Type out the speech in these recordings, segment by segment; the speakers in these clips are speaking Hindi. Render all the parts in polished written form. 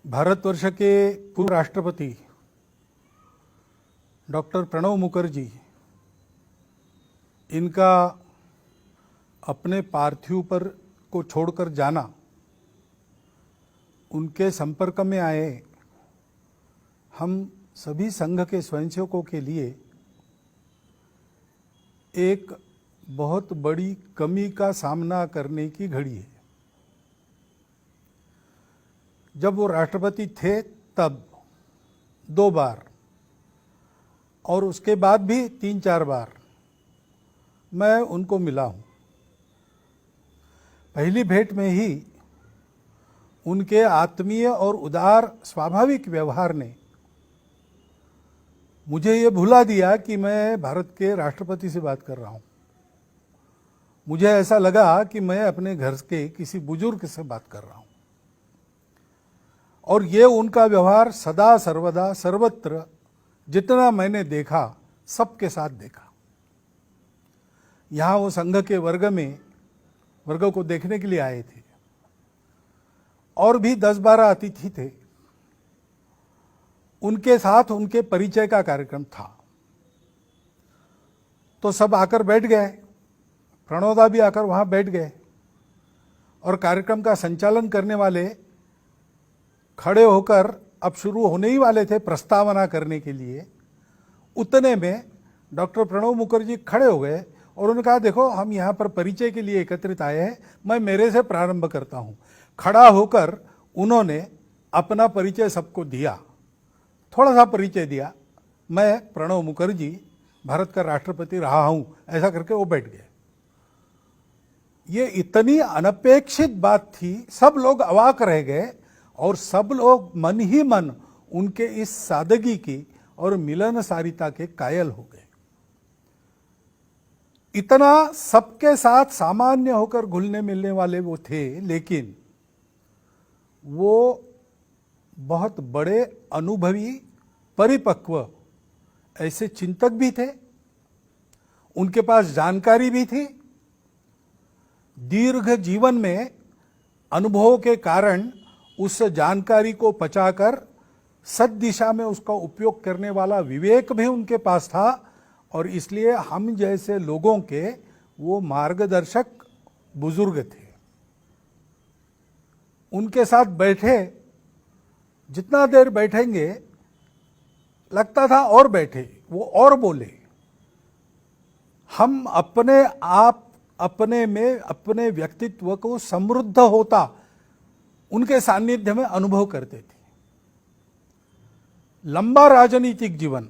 भारतवर्ष के पूर्व राष्ट्रपति डॉक्टर प्रणब मुखर्जी, इनका अपने पार्थिव पर को छोड़कर जाना, उनके संपर्क में आए हम सभी संघ के स्वयंसेवकों के लिए एक बहुत बड़ी कमी का सामना करने की घड़ी है। जब वो राष्ट्रपति थे तब 2 बार और उसके बाद भी 3-4 बार मैं उनको मिला हूँ। पहली भेंट में ही उनके आत्मीय और उदार स्वाभाविक व्यवहार ने मुझे ये भुला दिया कि मैं भारत के राष्ट्रपति से बात कर रहा हूँ। मुझे ऐसा लगा कि मैं अपने घर के किसी बुजुर्ग से बात कर रहा हूँ। और ये उनका व्यवहार सदा सर्वदा सर्वत्र जितना मैंने देखा सबके साथ देखा। यहाँ वो संघ के वर्ग को देखने के लिए आए थे और भी 10-12 अतिथि थे। उनके साथ उनके परिचय का कार्यक्रम था तो सब आकर बैठ गए। प्रणोदा भी आकर वहाँ बैठ गए और कार्यक्रम का संचालन करने वाले खड़े होकर अब शुरू होने ही वाले थे प्रस्तावना करने के लिए। उतने में डॉक्टर प्रणब मुखर्जी खड़े हो गए और उन्होंने कहा, देखो हम यहाँ पर परिचय के लिए एकत्रित आए हैं, मैं मेरे से प्रारंभ करता हूँ। खड़ा होकर उन्होंने अपना परिचय सबको दिया, थोड़ा सा परिचय दिया। मैं प्रणब मुखर्जी भारत का राष्ट्रपति रहा हूँ, ऐसा करके वो बैठ गए। ये इतनी अनपेक्षित बात थी, सब लोग अवाक रह गए और सब लोग मन ही मन उनके इस सादगी की और मिलनसारिता के कायल हो गए। इतना सबके साथ सामान्य होकर घुलने मिलने वाले वो थे, लेकिन वो बहुत बड़े अनुभवी परिपक्व ऐसे चिंतक भी थे। उनके पास जानकारी भी थी। दीर्घ जीवन में अनुभवों के कारण उस जानकारी को पचाकर सद दिशा में उसका उपयोग करने वाला विवेक भी उनके पास था और इसलिए हम जैसे लोगों के वो मार्गदर्शक बुजुर्ग थे। उनके साथ बैठे, जितना देर बैठेंगे लगता था और बैठे, वो और बोले। हम अपने आप अपने में अपने व्यक्तित्व को समृद्ध होता उनके सानिध्य में अनुभव करते थे। लंबा राजनीतिक जीवन,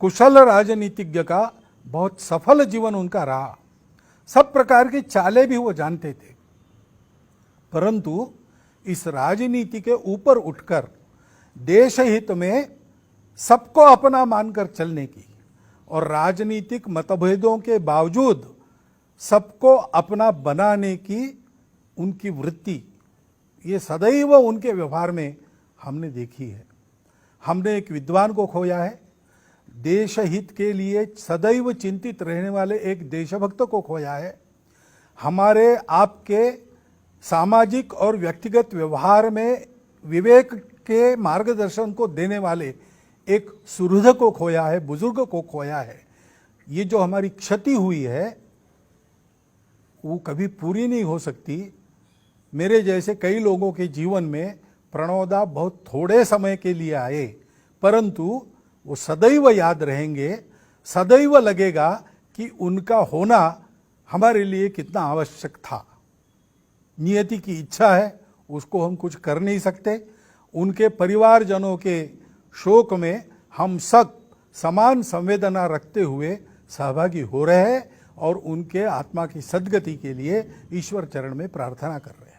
कुशल राजनीतिज्ञ का बहुत सफल जीवन उनका रहा। सब प्रकार की चालें भी वो जानते थे, परंतु इस राजनीति के ऊपर उठकर देश हित में सबको अपना मानकर चलने की और राजनीतिक मतभेदों के बावजूद सबको अपना बनाने की उनकी वृत्ति, ये सदैव उनके व्यवहार में हमने देखी है। हमने एक विद्वान को खोया है, देश हित के लिए सदैव चिंतित रहने वाले एक देशभक्त को खोया है। हमारे आपके सामाजिक और व्यक्तिगत व्यवहार में विवेक के मार्गदर्शन को देने वाले एक सुहृद को खोया है, बुजुर्ग को खोया है। ये जो हमारी क्षति हुई है वो कभी पूरी नहीं हो सकती। मेरे जैसे कई लोगों के जीवन में प्रणोदा बहुत थोड़े समय के लिए आए, परंतु वो सदैव याद रहेंगे। सदैव लगेगा कि उनका होना हमारे लिए कितना आवश्यक था। नियति की इच्छा है, उसको हम कुछ कर नहीं सकते। उनके परिवारजनों के शोक में हम सब समान संवेदना रखते हुए सहभागी हो रहे हैं और उनके आत्मा की सद्गति के लिए ईश्वर चरण में प्रार्थना कर रहे हैं।